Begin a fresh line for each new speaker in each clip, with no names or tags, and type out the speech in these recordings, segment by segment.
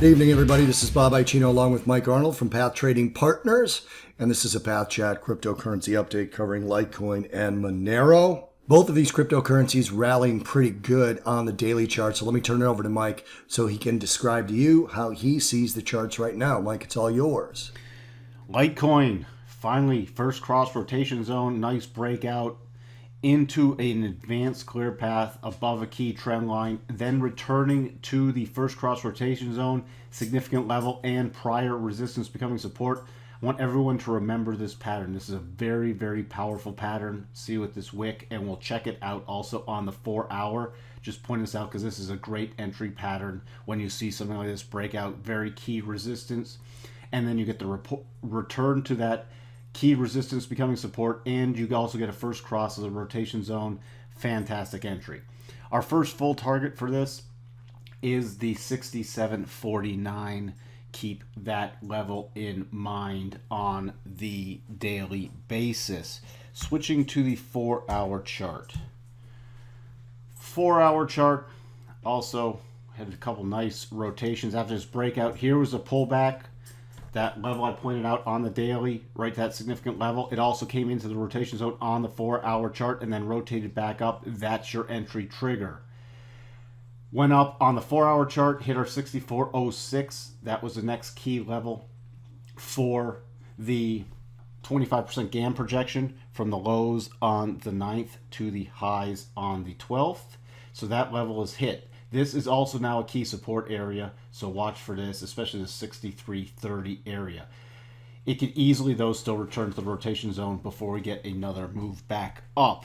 Good evening, everybody. This is Bob Icino along with Mike Arnold from Path Trading Partners, and this is a Path Chat cryptocurrency update covering LITECOIN and MONERO. Both of these cryptocurrencies rallying pretty good on the daily chart, so let me turn it over to Mike so he can describe to you how he sees the charts right now. Mike, it's all yours.
LITECOIN, finally, first cross rotation zone, nice breakout into an advanced clear path above a key trend line, then returning to the first cross rotation zone, significant level and prior resistance becoming support. I want everyone to remember this pattern. This is a very, very powerful pattern. See with this wick, and we'll check it out also on the 4 hour. Just point this out because this is a great entry pattern when you see something like this breakout, very key resistance, and then you get the return to that key resistance becoming support, and you also get a first cross as a rotation zone. Fantastic entry. Our first full target for this is the 67.49. Keep that level in mind on the daily basis. Switching to the 4 hour chart. 4 hour chart also had a couple nice rotations after this breakout. Here was a pullback. That level I pointed out on the daily, right to that significant level. It also came into the rotation zone on the 4 hour chart and then rotated back up. That's your entry trigger. Went up on the 4 hour chart, hit our 64.06. That was the next key level for the 25% GAN projection from the lows on the 9th to the highs on the 12th. So that level is hit. This is also now a key support area, so watch for this, especially the 63.30 area. It could easily, though, still return to the rotation zone before we get another move back up.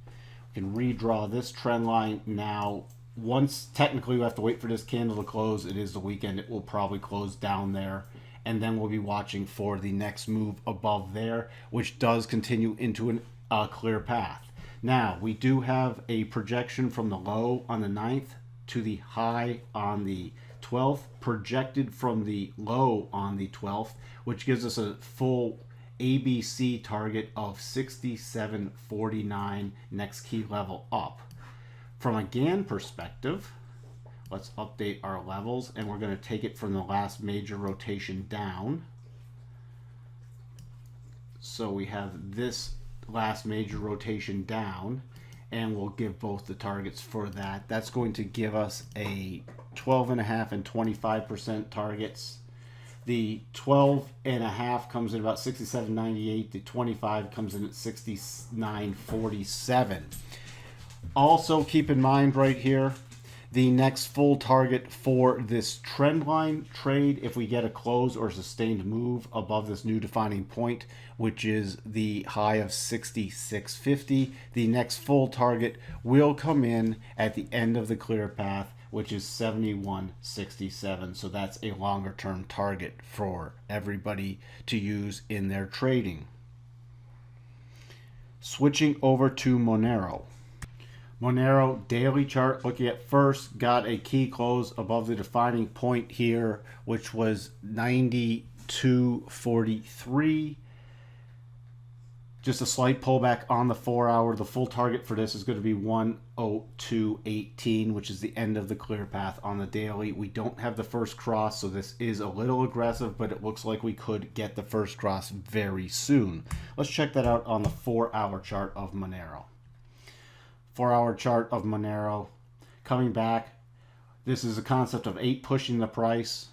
We can redraw this trend line now. Once, technically, we have to wait for this candle to close. It is the weekend. It will probably close down there, and then we'll be watching for the next move above there, which does continue into a clear path. Now, we do have a projection from the low on the 9th to the high on the 12th, projected from the low on the 12th, which gives us a full ABC target of 67.49, next key level up. From a GAN perspective, let's update our levels, and we're going to take it from the last major rotation down. So we have this last major rotation down, and we'll give both the targets for that. That's going to give us a 12.5% and 25% targets. The 12.5 comes in about 67.98. The 25 comes in at 69.47. Also keep in mind right here, the next full target for this trend line trade, if we get a close or sustained move above this new defining point, which is the high of 66.50, the next full target will come in at the end of the clear path, which is 71.67. So that's a longer term target for everybody to use in their trading. Switching over to MONERO. MONERO daily chart, looking at first, got a key close above the defining point here, which was 92.43. Just a slight pullback on the 4 hour. The full target for this is going to be 102.18, which is the end of the clear path on the daily. We don't have the first cross, so this is a little aggressive, but it looks like we could get the first cross very soon. Let's check that out on the 4 hour chart of MONERO. 4 hour chart of MONERO coming back. This is a concept of 8 pushing the price.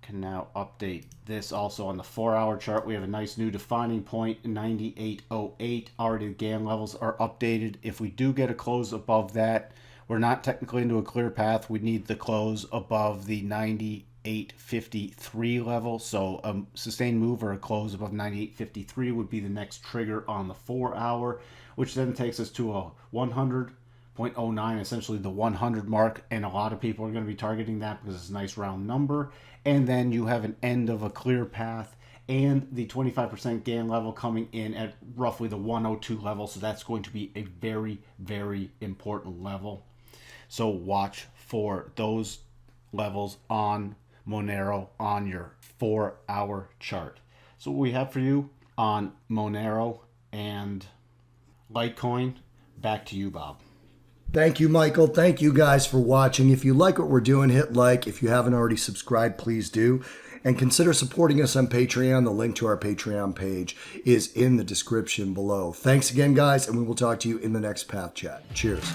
Can now update this also on the 4 hour chart. We have a nice new defining point, 98.08. Already the GAN levels are updated. If we do get a close above that, we're not technically into a clear path. We need the close above the 98.53 level. So a sustained move or a close above 98.53 would be the next trigger on the 4 hour, which then takes us to a 100.09, essentially the 100 mark, and a lot of people are going to be targeting that because it's a nice round number. And then you have an end of a clear path and the 25% GAN level coming in at roughly the 102 level. So that's going to be a very, very important level. So watch for those levels on MONERO on your 4 hour chart. So what we have for you on MONERO and LITECOIN. Back to you, Bob.
Thank you, Michael. Thank you guys for watching. If you like what we're doing, hit like. If you haven't already subscribed, please do. And consider supporting us on Patreon. The link to our Patreon page is in the description below. Thanks again, guys, and we will talk to you in the next Path Chat. Cheers.